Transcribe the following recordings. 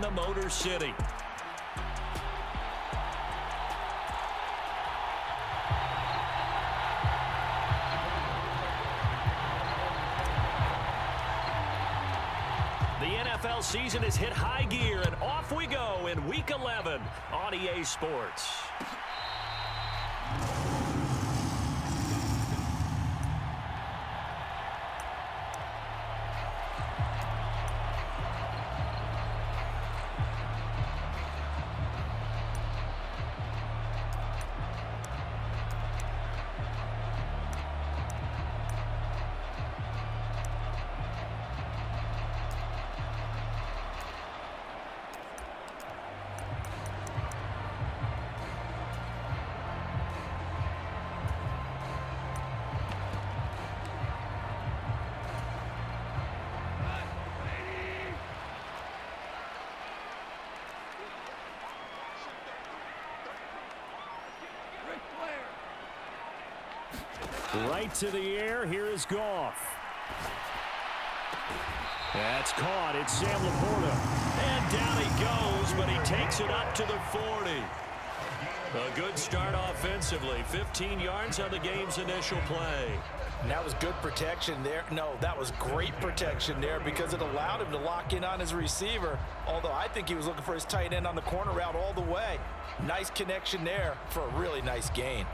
the Motor City. The NFL season has hit high gear, and off we go in Week 11 on EA Sports. Right to the air. Here is Goff. That's caught. It's Sam Laporta. And down he goes, but he takes it up to the 40. A good start offensively. 15 yards on the game's initial play. And that was good protection there. No, that was great protection there because it allowed him to lock in on his receiver, although I think he was looking for his tight end on the corner route all the way. Nice connection there for a really nice gain.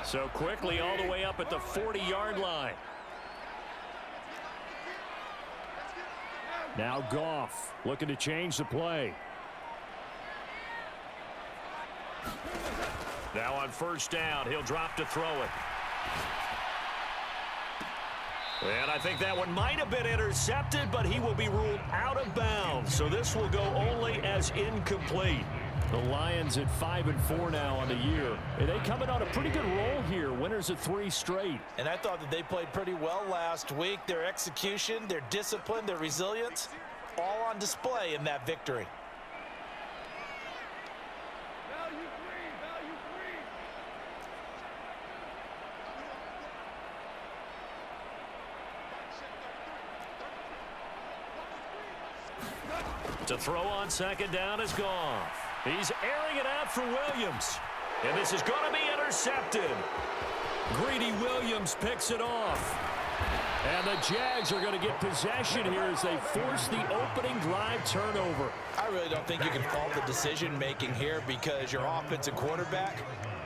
So quickly all the way up at the 40-yard line. Now Goff looking to change the play. Now on first down, he'll drop to throw it. And I think that one might have been intercepted, but he will be ruled out of bounds. So this will go only as incomplete. The Lions at 5-4 now on the year. And they coming on a pretty good roll here. Winners of 3 straight. And I thought that they played pretty well last week. Their execution, their discipline, their resilience, all on display in that victory. To throw on second down is Goff. He's airing it out for Williams. And this is going to be intercepted. Greedy Williams picks it off. And the Jags are going to get possession here as they force the opening drive turnover. I really don't think you can fault the decision-making here because your offensive quarterback,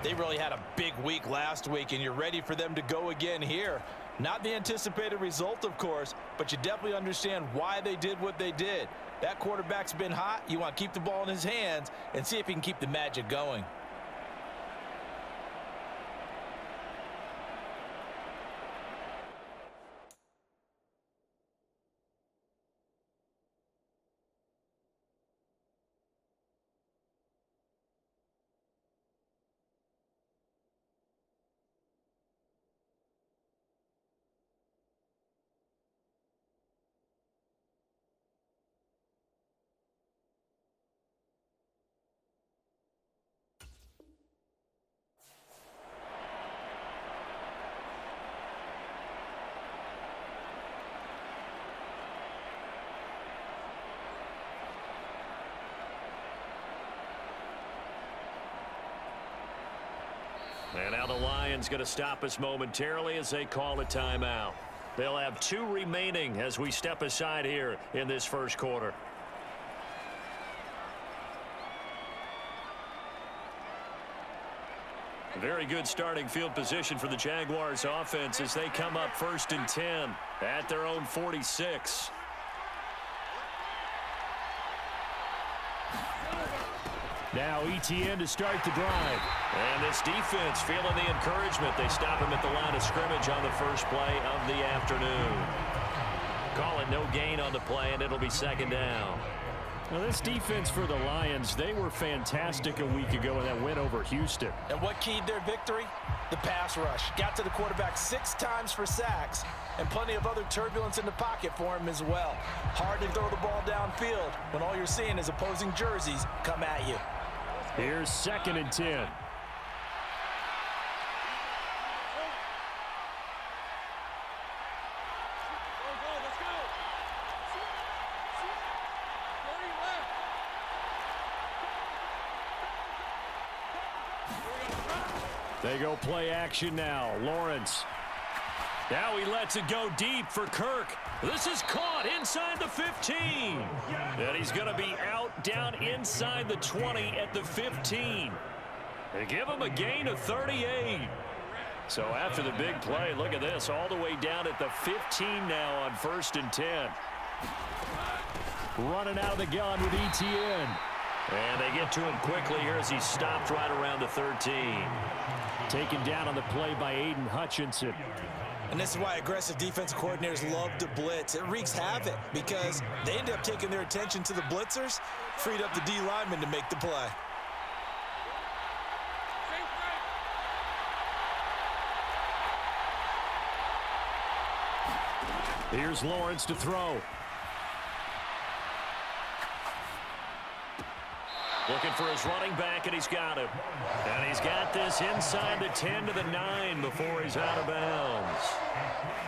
they really had a big week last week, and you're ready for them to go again here. Not the anticipated result, of course, but you definitely understand why they did what they did. That quarterback's been hot. You want to keep the ball in his hands and see if he can keep the magic going. And now the Lions going to stop us momentarily as they call a timeout. They'll have 2 remaining as we step aside here in this first quarter. Very good starting field position for the Jaguars offense as they come up 1st and 10 at their own 46. Now ETN to start the drive. And this defense feeling the encouragement. They stop him at the line of scrimmage on the first play of the afternoon. Call it no gain on the play, and it'll be 2nd down. Well, this defense for the Lions, they were fantastic a week ago in that win over Houston. And what keyed their victory? The pass rush. Got to the quarterback 6 times for sacks, and plenty of other turbulence in the pocket for him as well. Hard to throw the ball downfield when all you're seeing is opposing jerseys come at you. Here's 2nd and 10. They go play action now. Lawrence. Now he lets it go deep for Kirk. This is caught inside the 15. And he's going to be out down inside the 20 at the 15. They give him a gain of 38. So after the big play, look at this, all the way down at the 15 now on 1st and 10. Running out of the gun with ETN. And they get to him quickly here as he stopped right around the 13. Taken down on the play by Aiden Hutchinson. And this is why aggressive defensive coordinators love to blitz. It wreaks havoc because they end up taking their attention to the blitzers, freed up the D lineman to make the play. Here's Lawrence to throw. Looking for his running back, and he's got him. And he's got this inside the 10 to the 9 before he's out of bounds.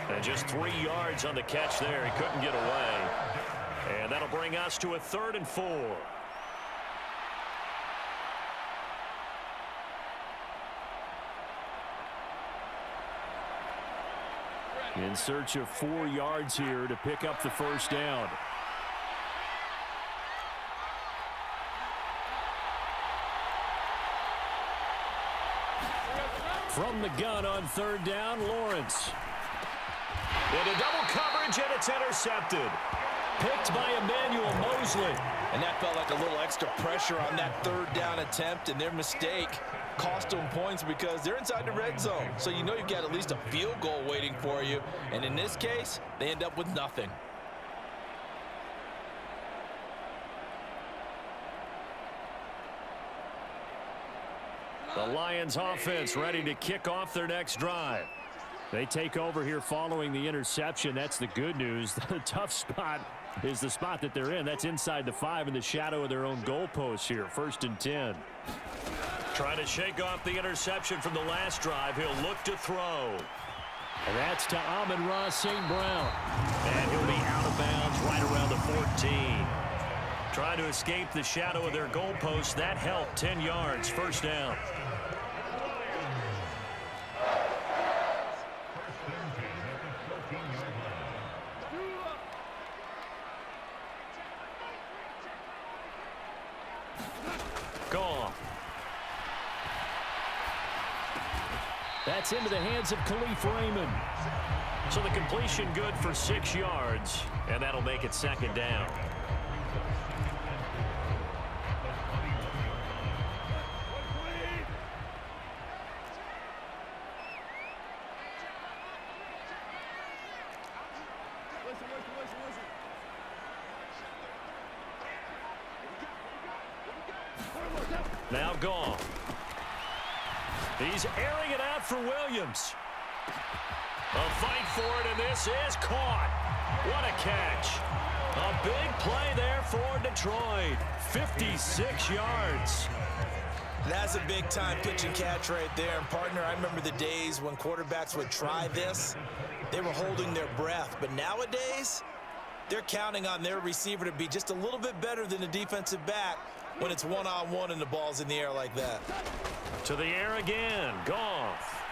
And just 3 yards on the catch there. He couldn't get away. And that'll bring us to a 3rd and 4. In search of 4 yards here to pick up the first down. From the gun on 3rd down, Lawrence. Into double coverage, and it's intercepted. Picked by Emmanuel Mosley. And that felt like a little extra pressure on that 3rd down attempt, and their mistake cost them points because they're inside the red zone. So you know you've got at least a field goal waiting for you. And in this case, they end up with nothing. The Lions offense ready to kick off their next drive. They take over here following the interception. That's the good news. The tough spot is the spot that they're in. That's inside the 5 in the shadow of their own goalpost here. 1st and 10. Trying to shake off the interception from the last drive. He'll look to throw. And that's to Amon-Ra St. Brown. And he'll be out of bounds right around the 14. Trying to escape the shadow of their goalpost. That helped. 10 yards. 1st down. Gone. That's into the hands of Khalif Raymond. So the completion good for 6 yards, and that'll make it 2nd down. Now gone. He's airing it out for Williams. A fight for it, and this is caught. What a catch. A big play there for Detroit. 56 yards. That's a big-time pitch and catch right there. And, partner, I remember the days when quarterbacks would try this. They were holding their breath. But nowadays, they're counting on their receiver to be just a little bit better than the defensive back when it's one-on-one and the ball's in the air like that. To the air again. Goff.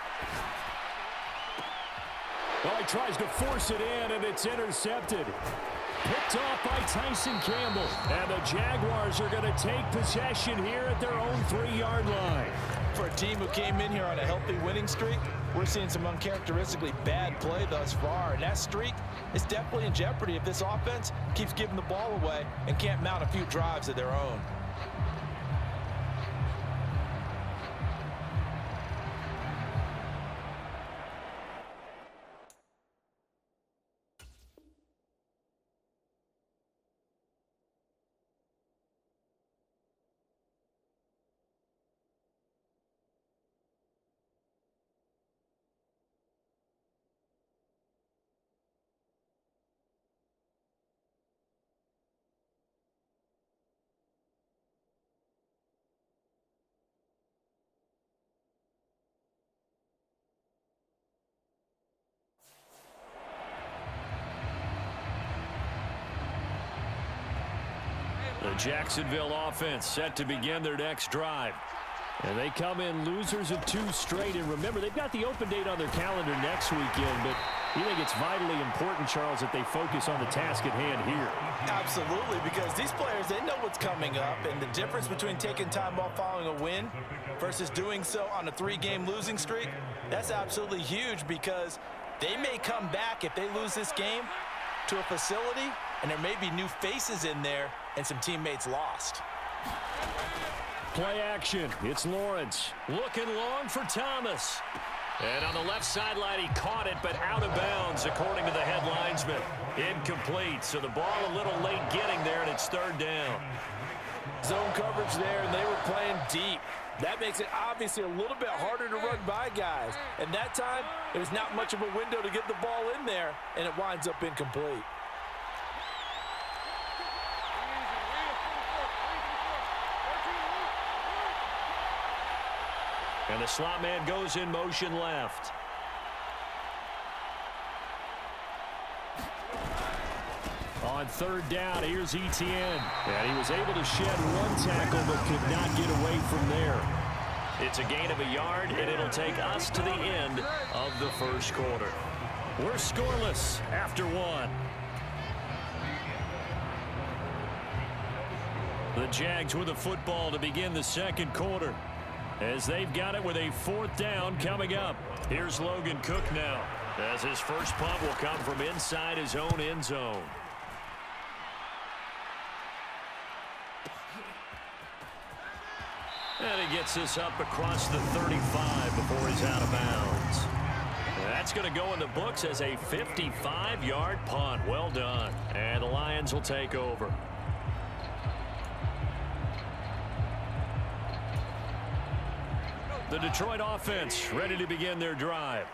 Well, he tries to force it in, and it's intercepted. Picked off by Tyson Campbell. And the Jaguars are going to take possession here at their own 3-yard line. For a team who came in here on a healthy winning streak, we're seeing some uncharacteristically bad play thus far. And that streak is definitely in jeopardy if this offense keeps giving the ball away and can't mount a few drives of their own. The Jacksonville offense set to begin their next drive. And they come in losers of 2 straight. And remember, they've got the open date on their calendar next weekend, but you think it's vitally important, Charles, that they focus on the task at hand here? Absolutely, because these players, they know what's coming up, and the difference between taking time off following a win versus doing so on a 3-game losing streak, that's absolutely huge, because they may come back if they lose this game to a facility, and there may be new faces in there and some teammates lost. Play action. It's Lawrence. Looking long for Thomas. And on the left sideline, he caught it, but out of bounds, according to the head linesman. Incomplete, so the ball a little late getting there, and it's 3rd down. Zone coverage there, and they were playing deep. That makes it obviously a little bit harder to run by guys. And that time, there's not much of a window to get the ball in there, and it winds up incomplete. And the slot man goes in motion left. On 3rd down, here's Etienne. And he was able to shed 1 tackle, but could not get away from there. It's a gain of a yard, and it'll take us to the end of the 1st quarter. We're scoreless after 1. The Jags with the football to begin the 2nd quarter, as they've got it with a 4th down coming up. Here's Logan Cook now, as his first punt will come from inside his own end zone. And he gets this up across the 35 before he's out of bounds. That's going to go in the books as a 55-yard punt. Well done. And the Lions will take over. The Detroit offense ready to begin their drive.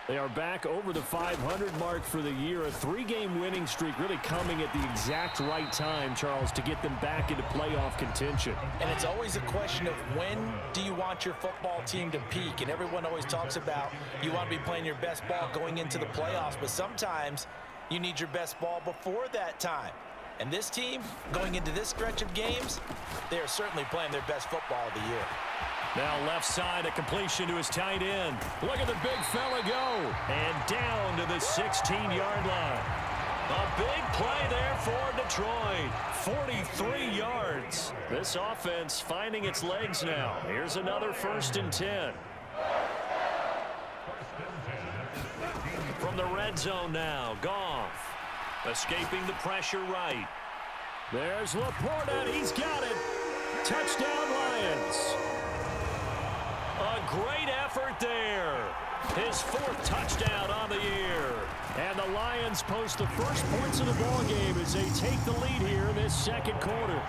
They are back over the 500 mark for the year. A 3-game winning streak really coming at the exact right time, Charles, to get them back into playoff contention. And it's always a question of when do you want your football team to peak? And everyone always talks about you want to be playing your best ball going into the playoffs, but sometimes you need your best ball before that time. And this team, going into this stretch of games, they are certainly playing their best football of the year. Now left side, a completion to his tight end. Look at the big fella go. And down to the 16-yard line. A big play there for Detroit. 43 yards. This offense finding its legs now. Here's another 1st and 10. From the red zone now, Goff. Escaping the pressure right. There's Laporta. He's got it. Touchdown, Lions. A great effort there. His 4th touchdown on the year. And the Lions post the first points of the ball game as they take the lead here in this 2nd quarter.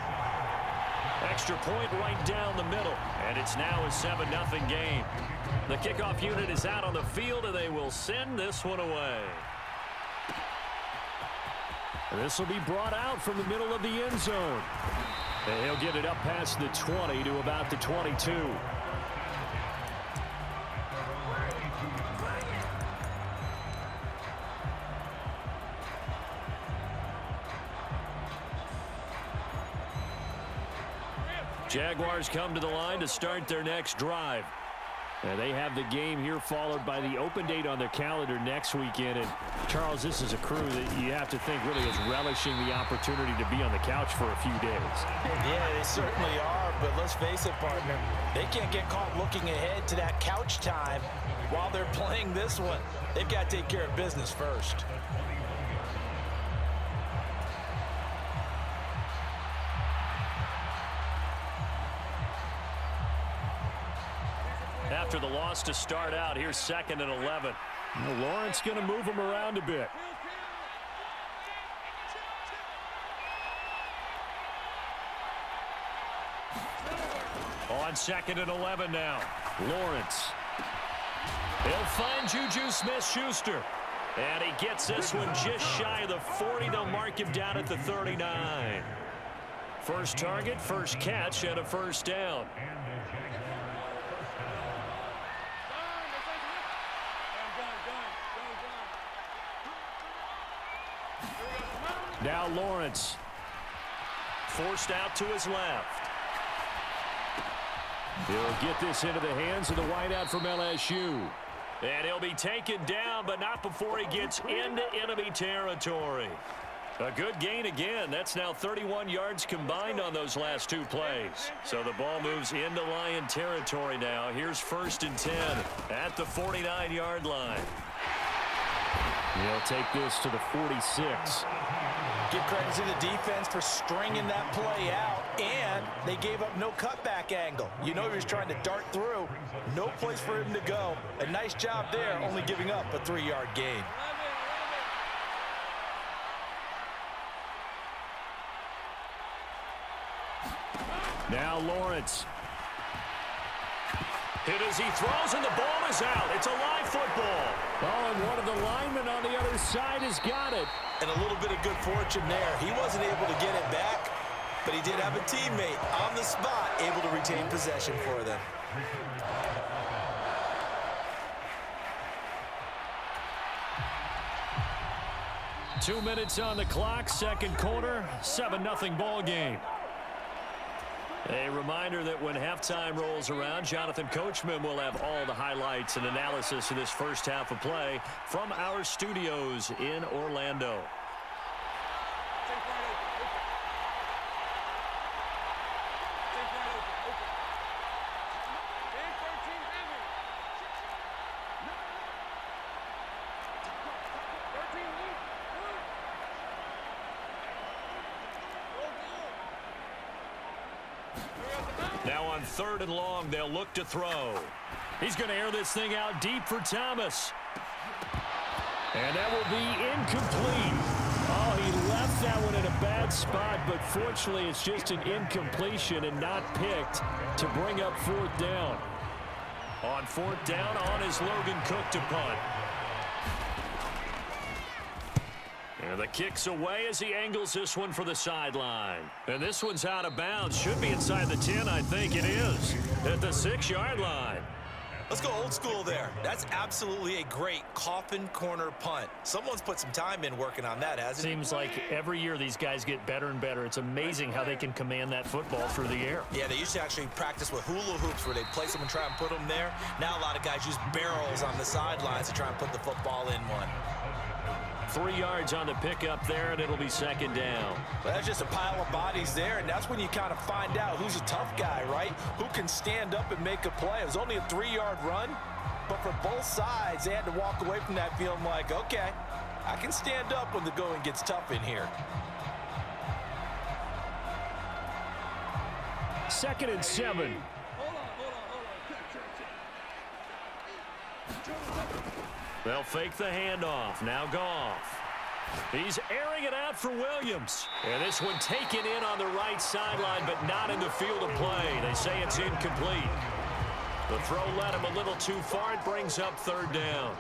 Extra point right down the middle. And it's now a 7-0 game. The kickoff unit is out on the field, and they will send this one away. This will be brought out from the middle of the end zone. And he'll get it up past the 20 to about the 22. Jaguars come to the line to start their next drive. And they have the game here followed by the open date on their calendar next weekend. And, Charles, this is a crew that you have to think really is relishing the opportunity to be on the couch for a few days. Yeah, they certainly are, but let's face it, partner, they can't get caught looking ahead to that couch time while they're playing this one. They've got to take care of business first. After the loss to start out, here's 2nd and 11. Well, Lawrence going to move him around a bit. On 2nd and 11 now. Lawrence. He'll find Juju Smith-Schuster. And he gets this one just shy of the 40. They'll mark him down at the 39. First target, first catch, and a 1st down. Now Lawrence. Forced out to his left. He'll get this into the hands of the wideout from LSU. And he'll be taken down, but not before he gets into enemy territory. A good gain again. That's now 31 yards combined on those last two plays. So the ball moves into Lion territory now. Here's 1st and 10 at the 49-yard line. He'll take this to the 46. Give credit to the defense for stringing that play out, and they gave up no cutback angle. You know he was trying to dart through. No place for him to go. A nice job there, only giving up a 3-yard gain. Now Lawrence. Hitterz, he throws, and the ball is out. It's a live football. Oh, and one of the linemen on the other side has got it. And a little bit of good fortune there. He wasn't able to get it back, but he did have a teammate on the spot able to retain possession for them. Two minutes on the clock, second quarter, 7-0 ball game. A reminder that when halftime rolls around, Jonathan Coachman will have all the highlights and analysis of this first half of play from our studios in Orlando. Now on 3rd and long, they'll look to throw. He's going to air this thing out deep for Thomas. And that will be incomplete. Oh, he left that one in a bad spot, but fortunately it's just an incompletion and not picked to bring up 4th down. On 4th down, on is Logan Cook to punt. And the kick's away as he angles this one for the sideline. And this one's out of bounds. Should be inside the 10, I think it is. At the 6-yard line. Let's go old school there. That's absolutely a great coffin corner punt. Someone's put some time in working on that, hasn't it? Seems like every year these guys get better and better. It's amazing how they can command that football through the air. Yeah, they used to actually practice with hula hoops where they place them and try and put them there. Now a lot of guys use barrels on the sidelines to try and put the football in one. 3 yards on the pickup there, and it'll be 2nd down. Well, that's just a pile of bodies there, and that's when you kind of find out who's a tough guy, right? Who can stand up and make a play. It was only a 3-yard run, but for both sides, they had to walk away from that feeling like, okay, I can stand up when the going gets tough in here. 2nd and 7. They'll fake the handoff. Now Goff. He's airing it out for Williams. And this one taken in on the right sideline, but not in the field of play. They say it's incomplete. The throw led him a little too far. It brings up 3rd down.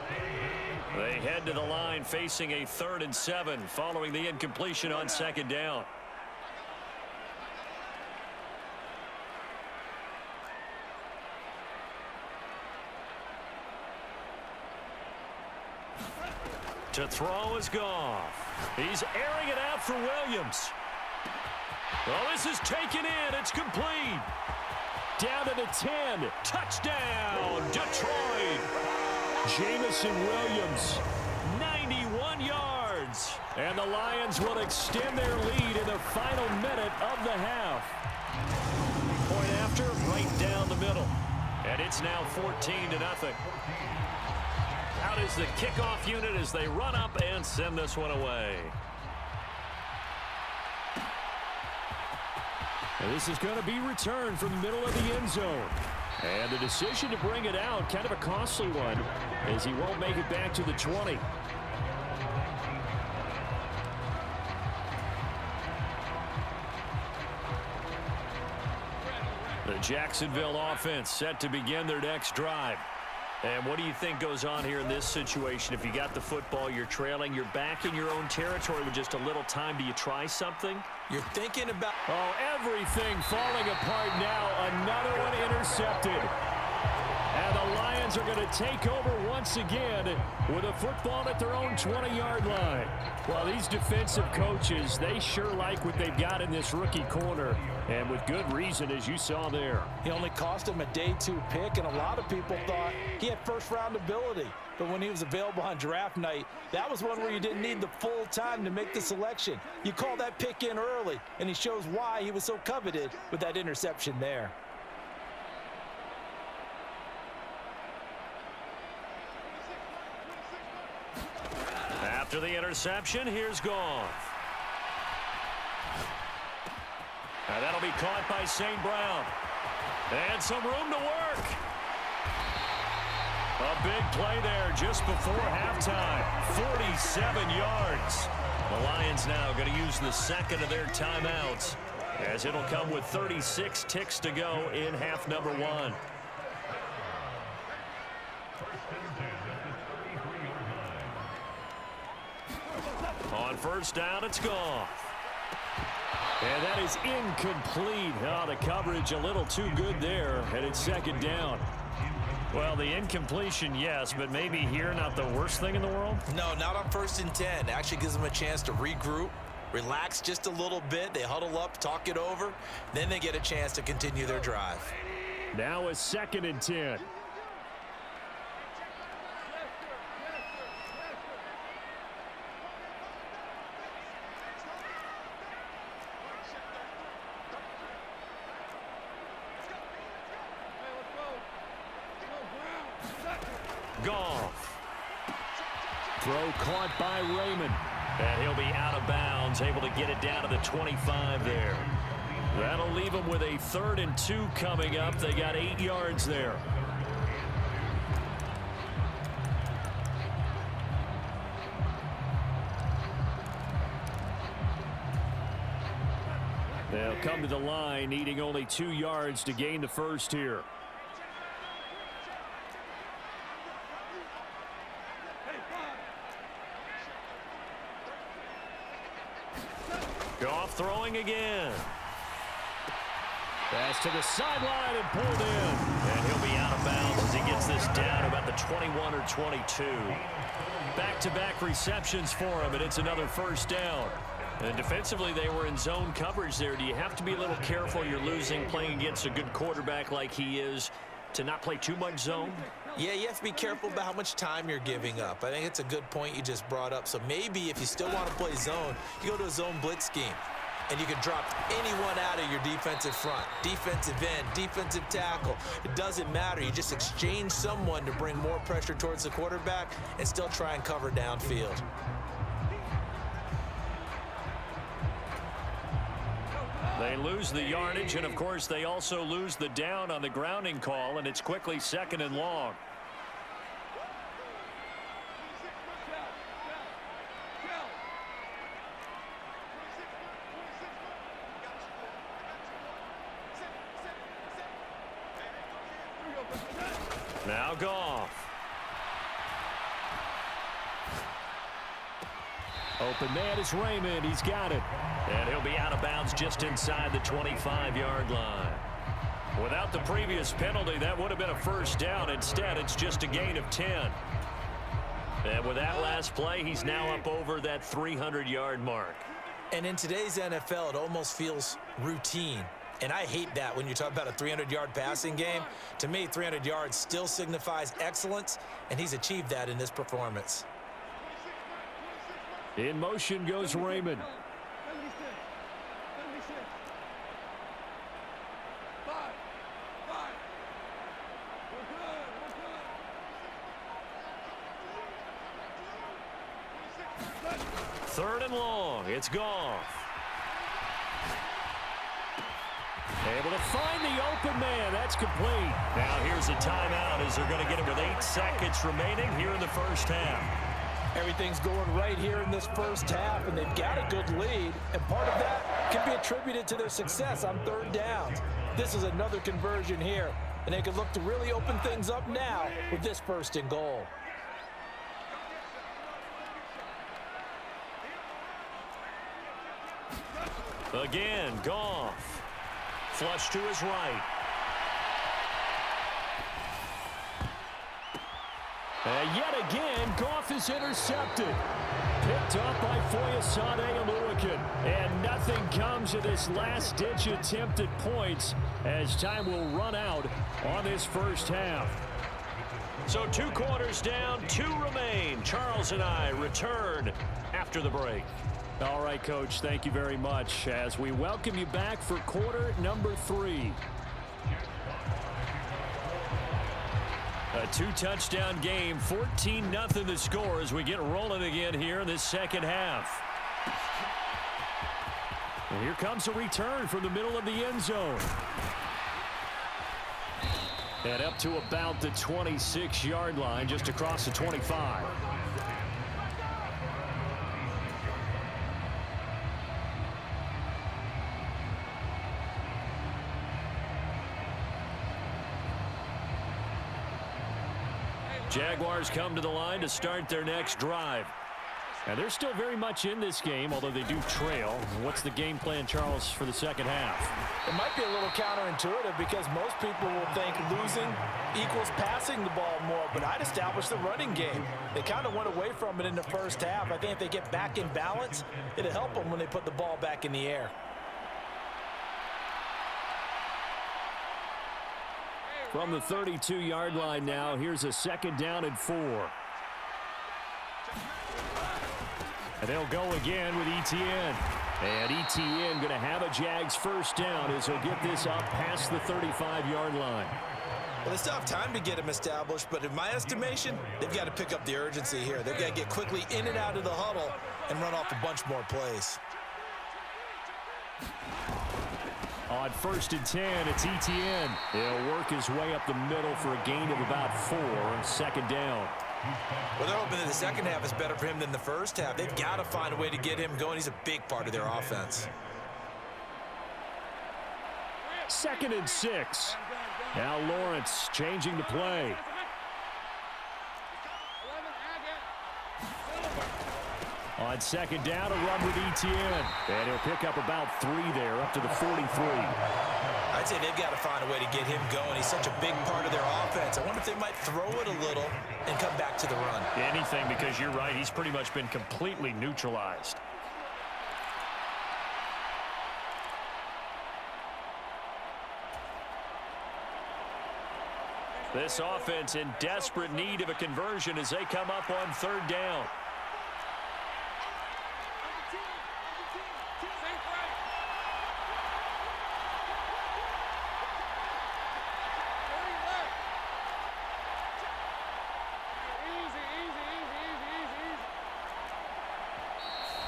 They head to the line facing a 3rd and 7 following the incompletion on 2nd down. To throw is Goff. He's airing it out for Williams. Oh, this is taken in. It's complete. Down to the 10. Touchdown, Detroit. Jamison Williams. 91 yards. And the Lions will extend their lead in the final minute of the half. Point after, right down the middle. And it's now 14-0. Out is the kickoff unit as they run up and send this one away. And this is going to be returned from the middle of the end zone. And the decision to bring it out, kind of a costly one, as he won't make it back to the 20. The Jacksonville offense set to begin their next drive. And what do you think goes on here in this situation? If you got the football, you're trailing, you're back in your own territory with just a little time. Do you try something? You're thinking about... Oh, everything falling apart now. Another one intercepted. And the Lions fans are going to take over once again with a football at their own 20-yard line. Well, these defensive coaches, they sure like what they've got in this rookie corner, and with good reason, as you saw there. He only cost him a day 2 pick, and a lot of people thought he had first-round ability. But when he was available on draft night, that was one where you didn't need the full time to make the selection. You call that pick in early, and he shows why he was so coveted with that interception there. After the interception, here's Goff. And that'll be caught by St. Brown. And some room to work. A big play there just before halftime. 47 yards. The Lions now going to use the second of their timeouts, as it'll come with 36 ticks to go in half number 1. On first down, it's Goff. And that is incomplete. Oh, the coverage a little too good there, and it's second down. Well, the incompletion, yes, but maybe here not the worst thing in the world? No, not on 1st and 10. Actually gives them a chance to regroup, relax just a little bit. They huddle up, talk it over. Then they get a chance to continue their drive. Now a 2nd and 10. Goff. Throw caught by Raymond. And he'll be out of bounds, able to get it down to the 25 there. That'll leave them with a 3rd and 2 coming up. They got 8 yards there. They'll come to the line, needing only 2 yards to gain the first here. Goff throwing again. Pass to the sideline and pulled in. And he'll be out of bounds as he gets this down about the 21 or 22. Back-to-back receptions for him, and it's another first down. And defensively, they were in zone coverage there. Do you have to be a little careful? You're losing, playing against a good quarterback like he is, to not play too much zone? Yeah, you have to be careful about how much time you're giving up. I think it's a good point you just brought up. So maybe if you still want to play zone, you go to a zone blitz scheme. And you can drop anyone out of your defensive front, defensive end, defensive tackle. It doesn't matter. You just exchange someone to bring more pressure towards the quarterback and still try and cover downfield. They lose the yardage, and of course they also lose the down on the grounding call, and it's quickly 2nd and long. Now Goff. Open man is Raymond. He's got it. And he'll be out of bounds just inside the 25-yard line. Without the previous penalty, that would have been a first down. Instead, it's just a gain of 10. And with that last play, he's now up over that 300-yard mark. And in today's NFL, it almost feels routine. And I hate that when you talk about a 300-yard passing game. To me, 300 yards still signifies excellence, and he's achieved that in this performance. In motion goes Raymond. Third and long. It's Goff. Able to find the open man. That's complete. Now here's a timeout as they're going to get it with 8 seconds remaining here in the first half. Everything's going right here in this first half, and they've got a good lead, and part of that can be attributed to their success on 3rd downs. This is another conversion here, and they can look to really open things up now with this 1st and goal. Again, Goff. Flush to his right. And yet again, Goff is intercepted. Picked up by Foyesade Oluwakan. And nothing comes of this last-ditch attempt at points as time will run out on this first half. So 2 quarters down, 2 remain. Charles and I return after the break. All right, Coach, thank you very much as we welcome you back for quarter number 3. A 2-touchdown game, 14-0 the score as we get rolling again here in this second half. And here comes a return from the middle of the end zone. And up to about the 26-yard line, just across the 25. Jaguars come to the line to start their next drive. And they're still very much in this game, although they do trail. What's the game plan, Charles, for the second half? It might be a little counterintuitive because most people will think losing equals passing the ball more, but I'd establish the running game. They kind of went away from it in the first half. I think if they get back in balance, it'll help them when they put the ball back in the air. From the 32-yard line now, here's a 2nd down and 4. And they'll go again with Etienne. And Etienne going to have a Jags first down as he'll get this up past the 35-yard line. Well, they still have time to get him established, but in my estimation, they've got to pick up the urgency here. They've got to get quickly in and out of the huddle and run off a bunch more plays. On 1st and 10, it's Etienne. He'll work his way up the middle for a gain of about 4 on 2nd down. Well, they're hoping that the second half is better for him than the first half. They've got to find a way to get him going. He's a big part of their offense. 2nd and 6. Now Lawrence changing the play. On 2nd down, a run with Etienne. And he'll pick up about 3 there, up to the 43. I'd say they've got to find a way to get him going. He's such a big part of their offense. I wonder if they might throw it a little and come back to the run. Anything, because you're right. He's pretty much been completely neutralized. This offense in desperate need of a conversion as they come up on 3rd down.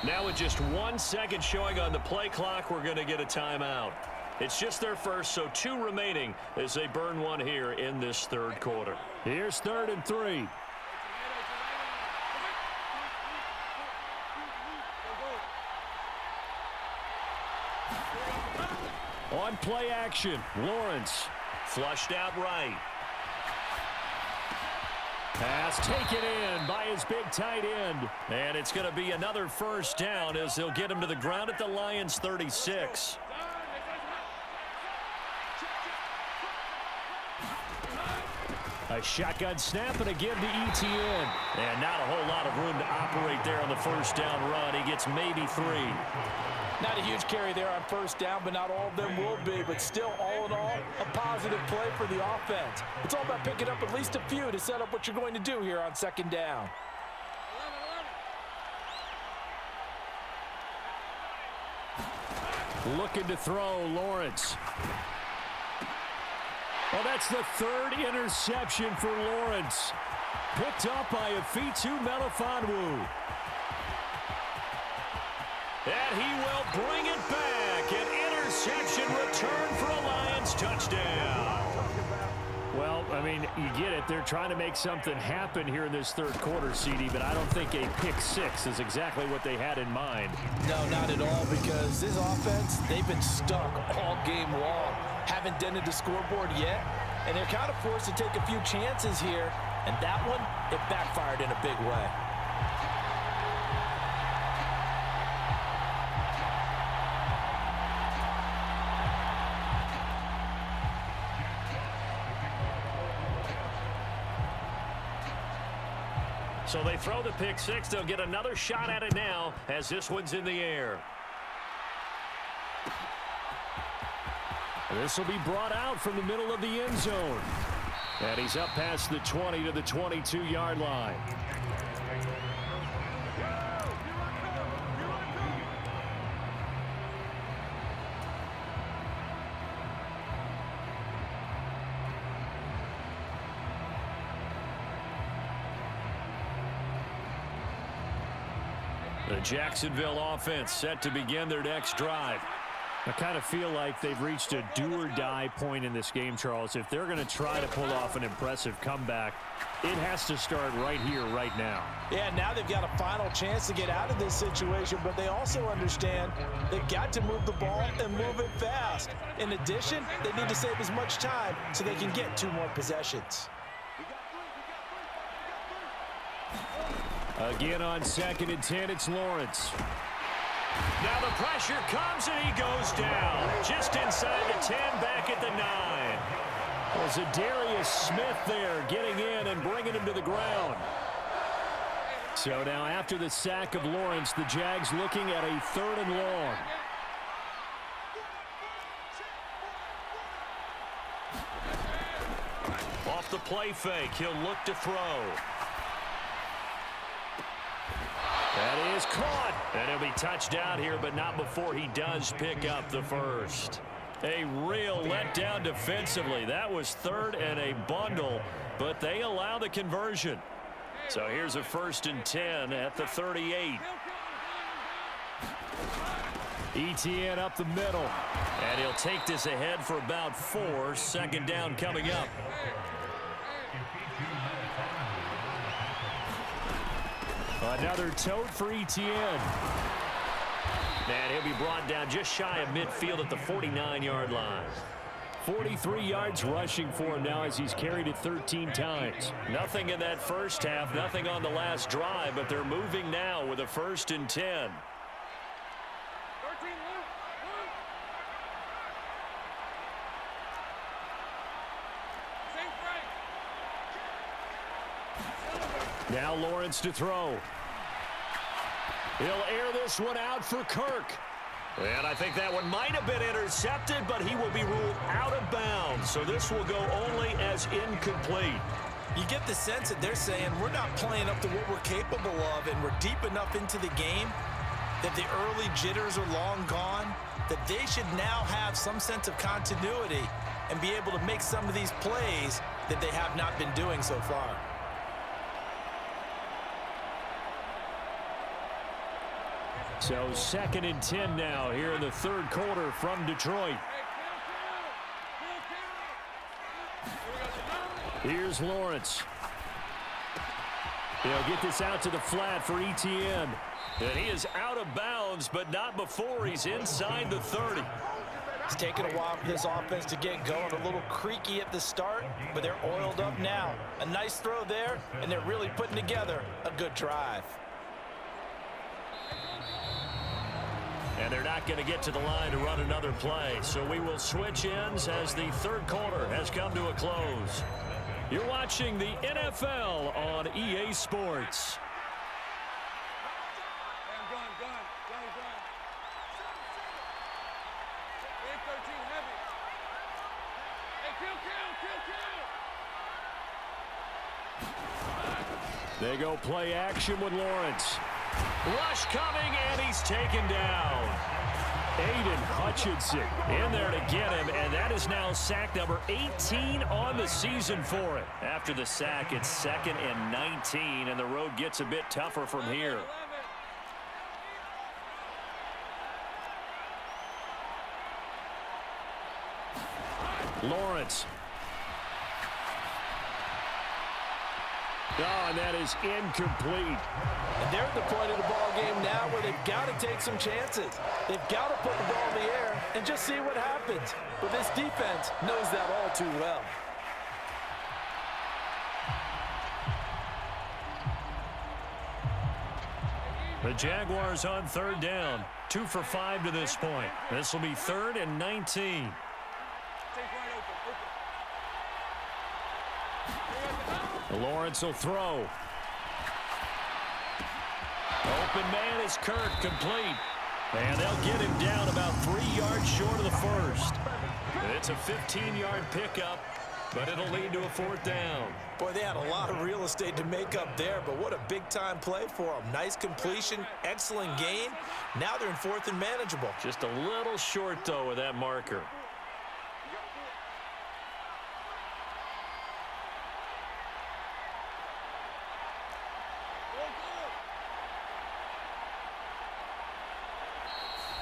Now with just 1 second showing on the play clock, we're going to get a timeout. It's just their first, so 2 remaining as they burn one here in this 3rd quarter. Here's 3rd and 3. On play action, Lawrence. Flushed out right. Pass taken in by his big tight end. And it's going to be another 1st down as they'll get him to the ground at the Lions' 36. A shotgun snap and again to Etienne. And not a whole lot of room to operate there on the 1st down run. He gets maybe 3. Not a huge carry there on 1st down, but not all of them will be. But still, all in all, a positive play for the offense. It's all about picking up at least a few to set up what you're going to do here on 2nd down. Looking to throw, Lawrence. Well, that's the 3rd interception for Lawrence. Picked up by Afitu Melifonwu. And he will bring it back. An interception return for a Lions touchdown. Well, I mean, you get it. They're trying to make something happen here in this 3rd quarter, CD, but I don't think a pick 6 is exactly what they had in mind. No, not at all, because this offense, they've been stuck all game long. Haven't dented the scoreboard yet, and they're kind of forced to take a few chances here, and that one, it backfired in a big way. So they throw the pick six. They'll get another shot at it now as this one's in the air. This will be brought out from the middle of the end zone. And he's up past the 20 to the 22-yard line. The Jacksonville offense set to begin their next drive. I kind of feel like they've reached a do-or-die point in this game, Charles. If they're going to try to pull off an impressive comeback, it has to start right here, right now. Yeah, now they've got a final chance to get out of this situation, but they also understand they've got to move the ball and move it fast. In addition, they need to save as much time so they can get 2 more possessions. Again on 2nd and 10, it's Lawrence. Now the pressure comes and he goes down. Just inside the 10, back at the 9. There's a Darius Smith there getting in and bringing him to the ground. So now after the sack of Lawrence, the Jags looking at a 3rd and long. Off the play fake, he'll look to throw. That is caught. And he'll be touched out here, but not before he does pick up the first. A real letdown defensively. That was 3rd and a bundle, but they allow the conversion. So here's a 1st and 10 at the 38. ETN up the middle. And he'll take this ahead for about 4. 2nd down coming up. Another tote for ETN. And he'll be brought down just shy of midfield at the 49-yard line. 43 yards rushing for him now as he's carried it 13 times. Nothing in that first half, nothing on the last drive, but they're moving now with a 1st and 10. Now Lawrence to throw. He'll air this one out for Kirk. And I think that one might have been intercepted, but he will be ruled out of bounds. So this will go only as incomplete. You get the sense that they're saying we're not playing up to what we're capable of, and we're deep enough into the game that the early jitters are long gone, that they should now have some sense of continuity and be able to make some of these plays that they have not been doing so far. So 2nd and 10 now here in the 3rd quarter from Detroit. Here's Lawrence. He'll get this out to the flat for ETN. And he is out of bounds, but not before he's inside the 30. It's taken a while for this offense to get going. A little creaky at the start, but they're oiled up now. A nice throw there, and they're really putting together a good drive. And they're not going to get to the line to run another play. So we will switch ends as the 3rd quarter has come to a close. You're watching the NFL on EA Sports. They go play action with Lawrence. Rush coming, and he's taken down. Aiden Hutchinson in there to get him, and that is now sack number 18 on the season for it. After the sack, it's 2nd and 19, and the road gets a bit tougher from here. Lawrence. Oh, and that is incomplete. And they're at the point of the ball game now where they've got to take some chances. They've got to put the ball in the air and just see what happens. But this defense knows that all too well. The Jaguars on 3rd down. 2 for 5 to this point. This will be 3rd and 19. Lawrence will throw. Open man is Kirk, complete. And they'll get him down about 3 yards short of the first. It's a 15-yard pickup, but it'll lead to a 4th down. Boy, they had a lot of real estate to make up there, but what a big-time play for them. Nice completion, excellent gain. Now they're in 4th and manageable. Just a little short, though, with that marker.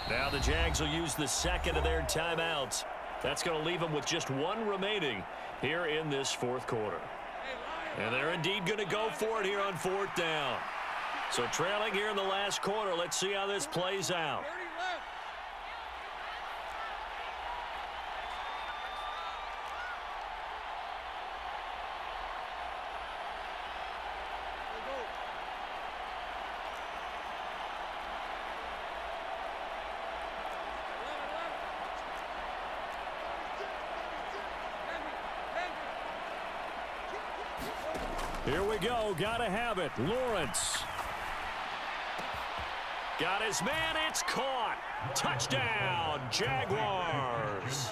Now the Jags will use the second of their timeouts. That's going to leave them with just 1 remaining here in this 4th quarter. And they're indeed going to go for it here on 4th down. So trailing here in the last quarter, let's see how this plays out. Here we go. Gotta have it. Lawrence. Got his man. It's caught. Touchdown, Jaguars.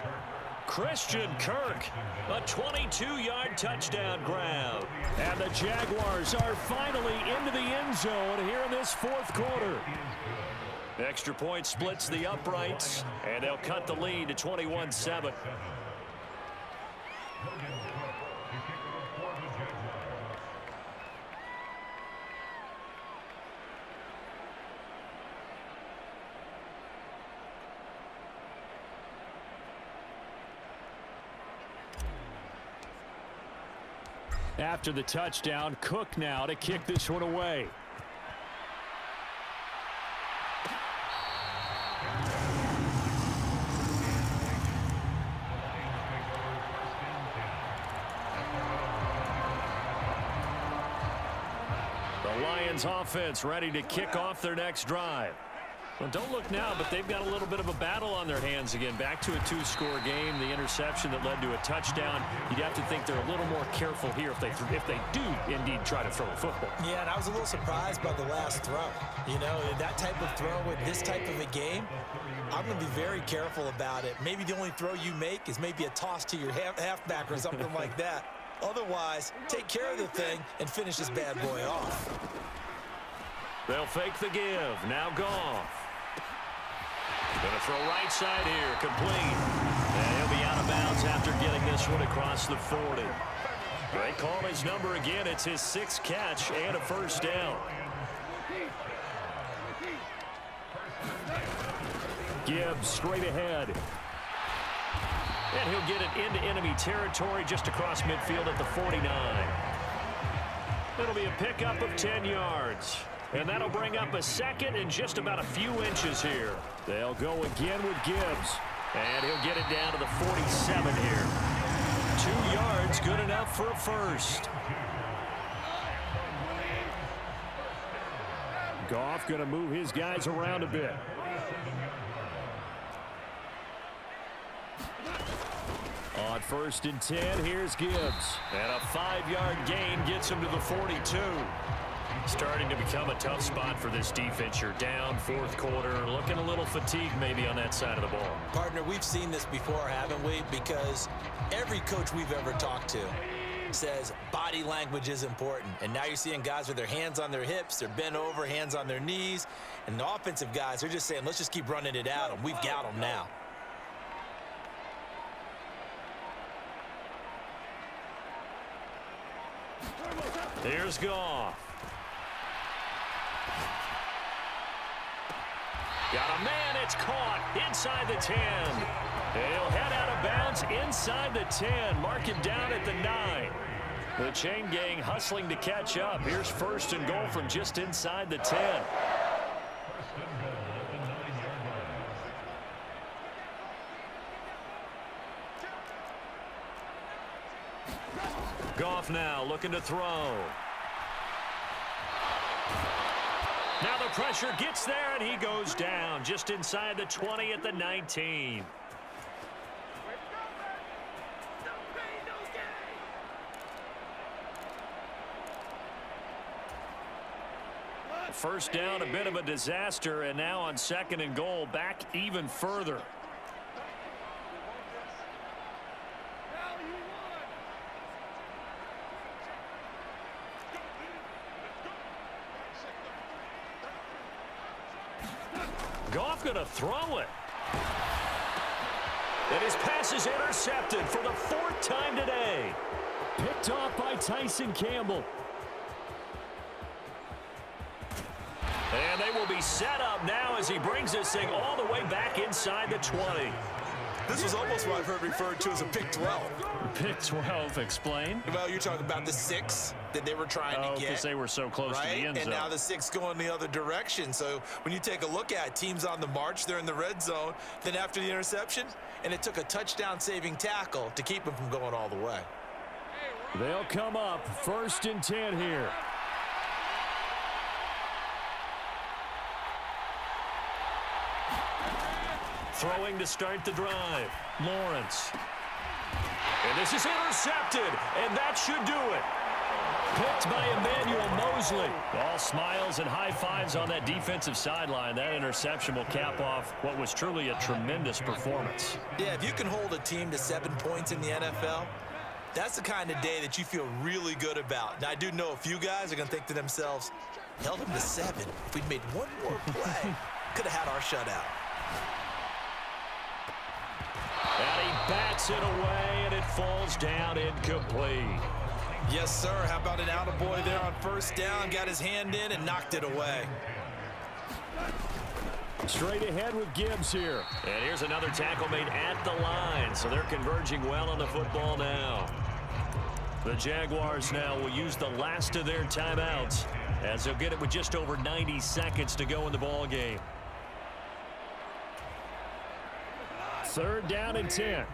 Christian Kirk. A 22-yard touchdown grab. And the Jaguars are finally into the end zone here in this 4th quarter. Extra point splits the uprights, and they'll cut the lead to 21-7. After the touchdown, Cook now to kick this one away. The Lions offense ready to kick off their next drive. Well, don't look now, but they've got a little bit of a battle on their hands again. Back to a 2-score game. The interception that led to a touchdown. You'd have to think they're a little more careful here if they do indeed try to throw a football. Yeah, and I was a little surprised by the last throw. You know, that type of throw with this type of a game, I'm going to be very careful about it. Maybe the only throw you make is maybe a toss to your halfback or something like that. Otherwise, take care of the thing and finish this bad boy off. They'll fake the give. Now Goff. Going to throw right side here. Complete. And he'll be out of bounds after getting this one across the 40. They call his number again. It's his 6th catch and a 1st down. Gibbs straight ahead. And he'll get it into enemy territory just across midfield at the 49. It'll be a pickup of 10 yards. And that'll bring up a 2nd and just about a few inches here. They'll go again with Gibbs. And he'll get it down to the 47 here. 2 yards, good enough for a 1st. Goff going to move his guys around a bit. On 1st and 10, here's Gibbs. And a 5-yard gain gets him to the 42. Starting to become a tough spot for this defense. You're down 4th quarter, looking a little fatigued maybe on that side of the ball. Partner, we've seen this before, haven't we? Because every coach we've ever talked to says body language is important. And now you're seeing guys with their hands on their hips, they're bent over, hands on their knees. And the offensive guys, they're just saying, let's just keep running it out, and we've got them now. Here's Goff. Got a man, it's caught inside the 10. He'll head out of bounds inside the 10. Mark him down at the 9. The chain gang hustling to catch up. Here's 1st and goal from just inside the 10. Goff now looking to throw. Now the pressure gets there, and he goes down just inside the 20 at the 19. First down, a bit of a disaster, and now on 2nd and goal, back even further. Goff going to throw it. And his pass is intercepted for the 4th time today. Picked off by Tyson Campbell. And they will be set up now as he brings this thing all the way back inside the 20. This was almost what I've heard referred to as a pick 12. Pick 12, explain. Well, you're talking about the 6 that they were trying to get. Because they were so close to the end zone. And now the 6 going the other direction. So when you take a look at teams on the march, they're in the red zone. Then after the interception, and it took a touchdown-saving tackle to keep them from going all the way. They'll come up 1st and 10 here. Throwing to start the drive. Lawrence. And this is intercepted, and that should do it. Picked by Emmanuel Mosley. All smiles and high fives on that defensive sideline. That interception will cap off what was truly a tremendous performance. Yeah, if you can hold a team to 7 points in the NFL, that's the kind of day that you feel really good about. Now, I do know a few guys are going to think to themselves, held them to 7. If we'd made one more play, could have had our shutout. And he bats it away, and it falls down incomplete. Yes, sir. How about an attaboy there on 1st down? Got his hand in and knocked it away. Straight ahead with Gibbs here. And here's another tackle made at the line, so they're converging well on the football now. The Jaguars now will use the last of their timeouts as they'll get it with just over 90 seconds to go in the ball game. 3rd down and 10.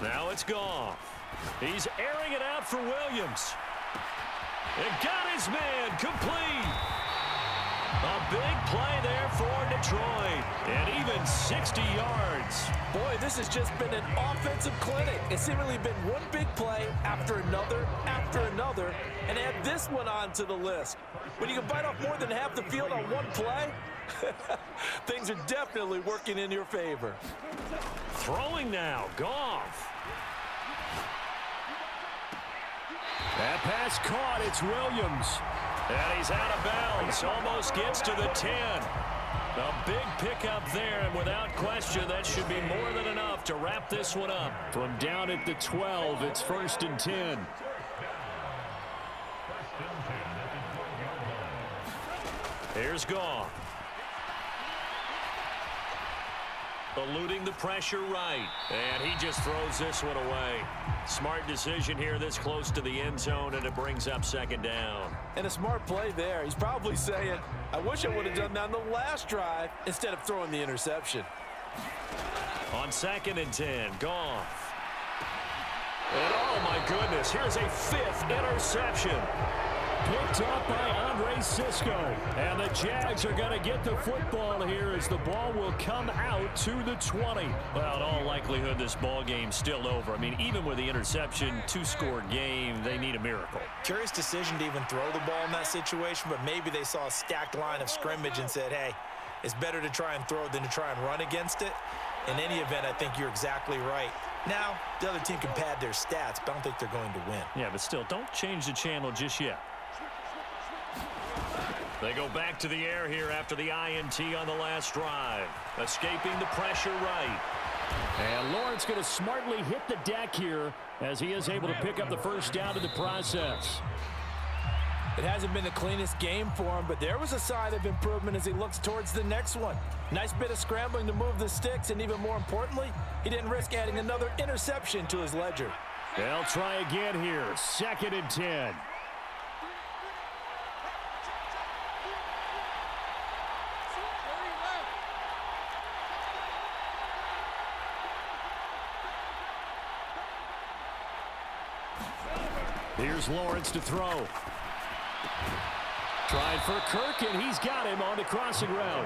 Now it's Goff. He's airing it out for Williams. And got his man complete. A big play there for Detroit. And even 60 yards. Boy, this has just been an offensive clinic. It's seemingly been one big play after another, and add this one onto the list. When you can bite off more than half the field on one play, things are definitely working in your favor. Throwing now, Goff. That pass caught, it's Williams. And he's out of bounds, almost gets to the 10. A big pickup there, and without question, that should be more than enough to wrap this one up. From down at the 12, it's 1st and 10. Here's Goff. Eluding the pressure right. And he just throws this one away. Smart decision here this close to the end zone, and it brings up 2nd down. And a smart play there. He's probably saying, I wish I would have done that on the last drive instead of throwing the interception. On 2nd and 10, Goff. And oh my goodness, here's a 5th interception. Picked up by Andre Cisco. And the Jags are going to get the football here as the ball will come out to the 20. Well, in all likelihood, this ball game's still over. I mean, even with the interception, 2-score game, they need a miracle. Curious decision to even throw the ball in that situation, but maybe they saw a stacked line of scrimmage and said, hey, it's better to try and throw than to try and run against it. In any event, I think you're exactly right. Now, the other team can pad their stats, but I don't think they're going to win. Yeah, but still, don't change the channel just yet. They go back to the air here after the INT on the last drive. Escaping the pressure right. And Lawrence going to smartly hit the deck here as he is able to pick up the 1st down in the process. It hasn't been the cleanest game for him, but there was a sign of improvement as he looks towards the next one. Nice bit of scrambling to move the sticks, and even more importantly, he didn't risk adding another interception to his ledger. They'll try again here. 2nd and 10. Here's Lawrence to throw. Trying for Kirk, and he's got him on the crossing route.